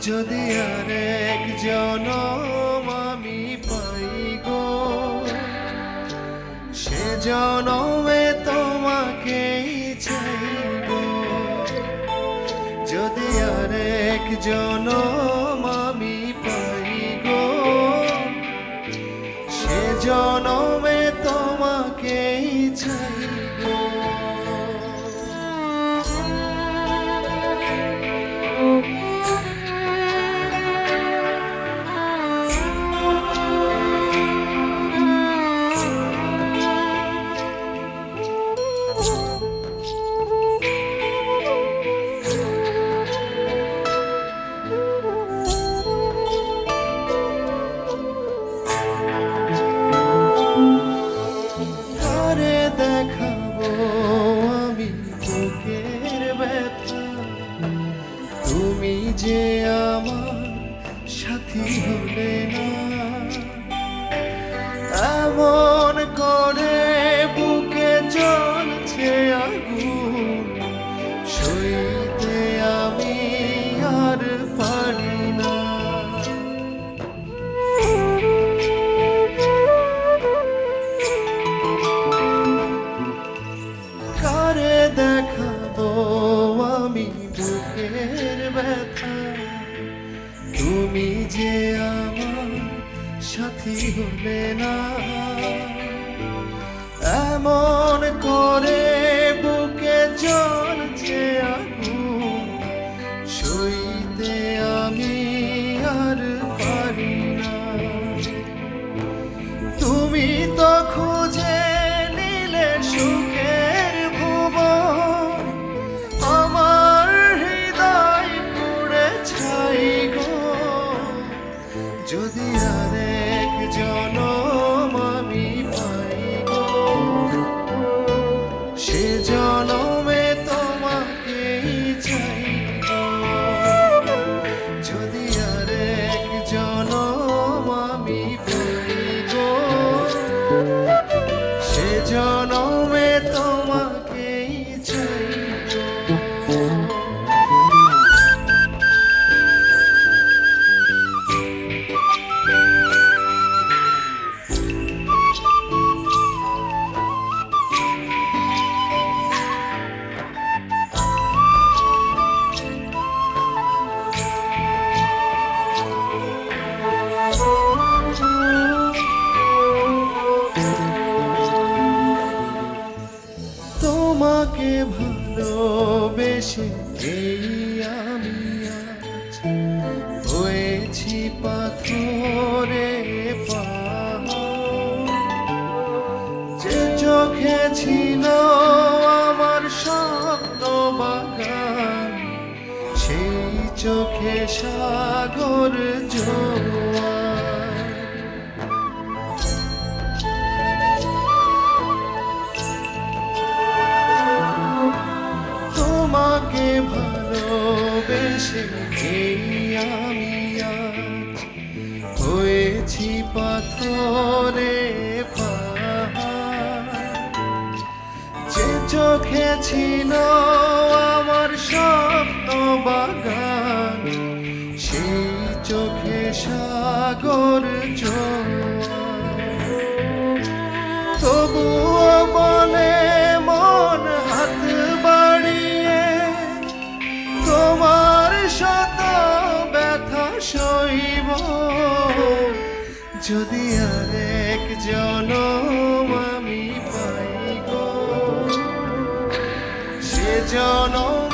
যদি আরেক জনম আমি পাই গো, সে জনমে তোমাকেই চাই গো। যদি আরেক জনম আমি পাই গো, সে জনমে তোমাকেই চাই গো। দেখাবো আমি বুকের ব্যথা, তুমি যে আমার সাথী হলে না। এমন করে বুকে জ্বলছে আগুন, সইতে আমি আর পারি না। দেখাবো আমি বুকের ব্যথা, তুমি যে আমার সাথী হলে না। এমন করে বুকে জ্বলছে আগুন, সইতে আমি আর পারি না। তুমি তো খুঁজে নিলে সুখের ভুবন, আমার হৃদয় পুড়ে ছাই গো। যদি আরেক জনম আমি পাই গো, সে জনমে তোমাকেই চাই গো। যদি আরেক জনম আমি পাই গো, সে জনমে তোমাকেই চাই গো। তোমাকে ভালোবেসে এই আমি আজ হয়েছি পাথরে পাহাড়। যে চোখে ছিল আমার স্বপ্ন বাগান, সেই চোখে সাগর জোয়ার। তোমাকে ভালোবেসে এই আমি আজ হয়েছি পাথরে পাহাড়। যে চোখে ছিল আমার স্বপ্ন বাগান, সেই চোখে সাগর জোয়ার। তবুও বলে মন হাত বাড়িয়ে, তোমার শত ব্যথা সইব। যদি আরেক জনম আমি পাই গো, সে জনম